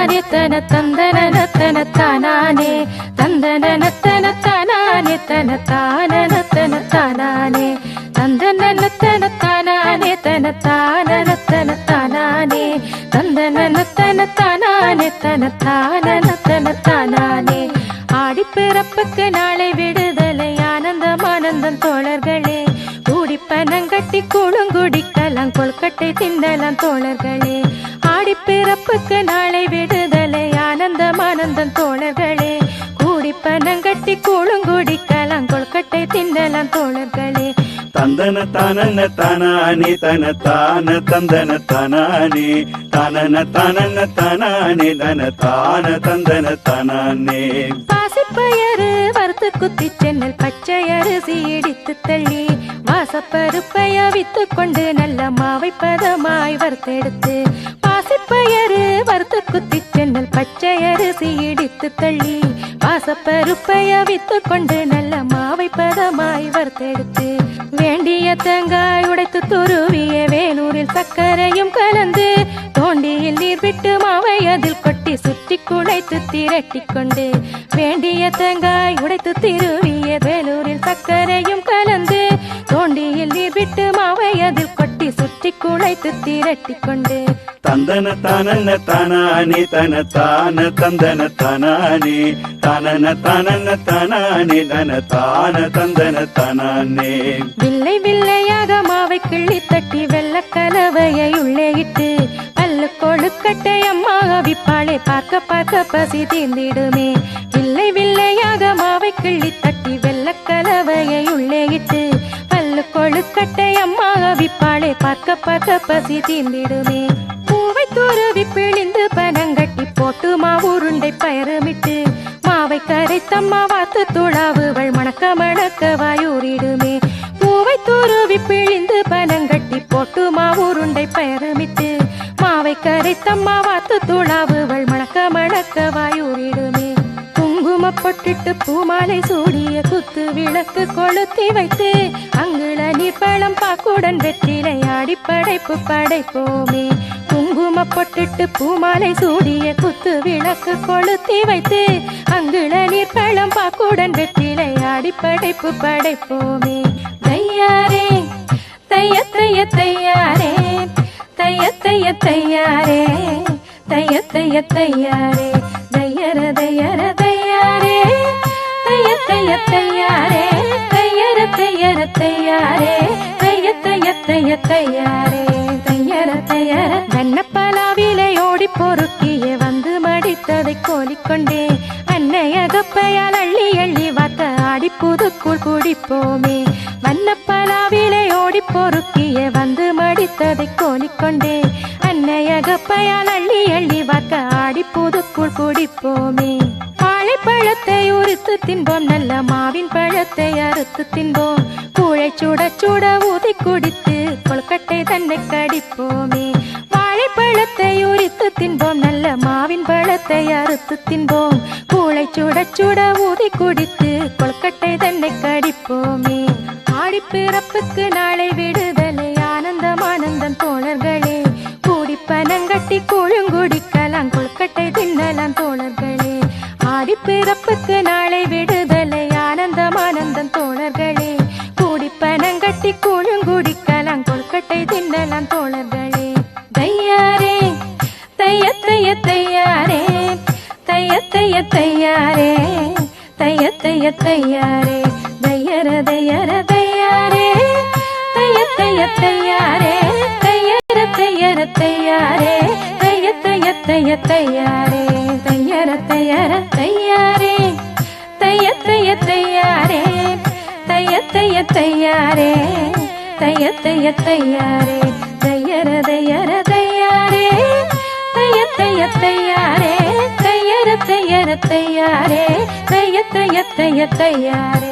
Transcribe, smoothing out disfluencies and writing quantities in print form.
தானானே தன தந்தன தன தானானே தந்தன தன தானானே தன தானன தன தானானே தந்தன தன தானானே தன தானன தன தானானே தந்தன தன தானானே தன தானன தன தானானே. ஆடிப்பிறப்புக்கு நாளை விடுதலை ஆனந்தம் ஆனந்தம் தோழர்களே, கூடிப்பனங்கட்டி கூழுங்குடிக்கலாம் கொல்கட்டை தின்னலாம் தோழர்களே. ஆடிப்பிறப்புக்கு நாளை விடுதலை ஆனந்தம் ஆனந்தம் தோழர்களே, கூடிப்பனங்கட்டி கூழுங்குடிக்கலாம் கொல்கட்டை தின்னலாம் தோழர்களே. தந்தன தானன தானானே தன தான தந்தன தானானே தானன தானன தானானே தன தான தந்தன தானானே. பாசிப்பயறு வறுத்து குத்தி சென்னல் பச்சை அரிசி இடித்து தள்ளி வாசப்பருப்பைய வித்து கொண்டு நல்ல மாவை பதமாய் வறுத்தெடுத்து. பாசிப்பயறு வறுத்து குத்தி சென்னல் பச்சை அரிசி இடித்து தள்ளி வாசப்பருப்பைய வித்து கொண்டு நல்ல மாவை பதமாய் வறுத்தெடுத்து. வேண்டிய தேங்காய் உடைத்து துருவிய வேலூரில் சர்க்கரையும் கலந்து தோண்டியில் நீர் விட்டு மாவை அதில் கொட்டி சுற்றி குழைத்து திரட்டி கொண்டு. வேண்டிய தேங்காய் உடைத்து திருவிய வேலூரில் சர்க்கரையும் கலந்து தோண்டியில் நீர் விட்டு மாவை அதில் கொட்டி சுற்றி குழைத்து திரட்டி கொண்டு. தந்தன தானன தானானே தன தான தந்தன தானானே தானன தானன தானானே தன தான தந்தன தானானே. வில்லை வில்லையாக மாவை கிள்ளி தட்டி வெள்ள கலவையை உள்ளே இட்டு பல்லு கொழுக்கட்டை அம்மாக விப்பாளே பார்க்க பார்க்க பசி தீர்ந்திடுமே. வில்லை வில்லையாக மாவை கிள்ளி தட்டி வெள்ள கலவையை உள்ளே இட்டு பல்லு கொழுக்கட்டை அம்மாக விப்பாளே பார்க்க பார்க்க பசி தீர்ந்திடுமே. பூவை துருவி பிழிந்து பனங்கட்டி போட்டு மாவுருண்டை பயருமிட்டு மாவை கரைத்தம்மா வாத்து துளாவுகள் மணக்க மணக்க வாயூரிடுமே. பூவை துருவி பிழிந்து பனங்கட்டி போட்டு மாவுருண்டை பயருமிட்டு மாவை கரைத்தம்மா வாத்து துளாவுகள் மணக்க மணக்க வாயூரிடுமே. குங்கும பொட்டிட்டு பூமாலை சூடிய குத்து விளக்கு கொளுத்தி வைத்து அங்குள நீர்பழம் பாக்குடன் வெற்றிலை ஆடி படைப்பு படைப்போமே. குங்கும பொட்டிட்டு பூமாலை சூடிய குத்து விளக்கு கொளுத்தி வைத்து அங்குள நீர்பழம் பாக்குடன் வெற்றிலை ஆடி படைப்பு படைப்போமே. தையாரே தைய தைய தையாரே தைய தைய தையாரே தைய தைய தையாரே தையர தையர தையாரே தைய தைய தையாரே தையர தையர தையாரே தைய தைய தைய தையாரே தையர தையர. வண்ணப்பலாவிலை ஓடி பொறுக்கிய வந்து மடித்ததை கோலிக்கொண்டே அன்னையகப்பையால் அள்ளி அள்ளி வாத்த ஆடி புதுக்குள் குடிப்போமே. வண்ணப்பலாவிலை ஓடி பொறுக்கிய வந்து மடித்ததை கோலிக்கொண்டே அன்னையகப்பையால் அள்ளி அள்ளி வாக்க ஆடி புதுக்குள் குடிப்போமே. வாழைப்பழத்தை உரித்து தின்போம் நல்ல மாவின் பழத்தை அறுத்து தின்போம் கூழை சுட சுட ஊதி குடித்து கொல்கட்டை தன்னை கடிப்போமே. வாழைப்பழத்தை உரித்து தின்போம் நல்ல மாவின் பழத்தை அறுத்து தின்போம் கூழை சுட சுட ஊதி குடித்து கொல்கட்டை தன்னை கடிப்போமே. ஆடிப்பிறப்புக்கு நாளை விடுதலை ஆனந்தம் ஆனந்தம் தோழர்களே, கூடிப்பனங்கட்டி கூழுங்குடிக்கலாம் கொல்கட்டை தின்னலாம் தோழர்களே. ஆடிப்பிறப்புக்கு நாளை விடுதலை ஆனந்தம் ஆனந்தம் தோழர்களே, கூடிப்பனங்கட்டி கூழுங்குடிக்கலாம் கொல்கட்டை தின்னலாம் தோழர்களே. தையாரே தைய தைய தையாரே தைய தைய தையாரே தைய தைய தையாரே தையர தையர தையாரே தைய தைய தையாரே தையர தையர தையாரே தைய தைய தைய தையாரே தையர தையர தையாரே தைய தைய தையாரே தைய தைய தையாரே தைய தைய தையாரே தையர தையர தையாரே தைய தைய தையாரே தையர தையர தையாரே தைய தைய தைய தையாரே.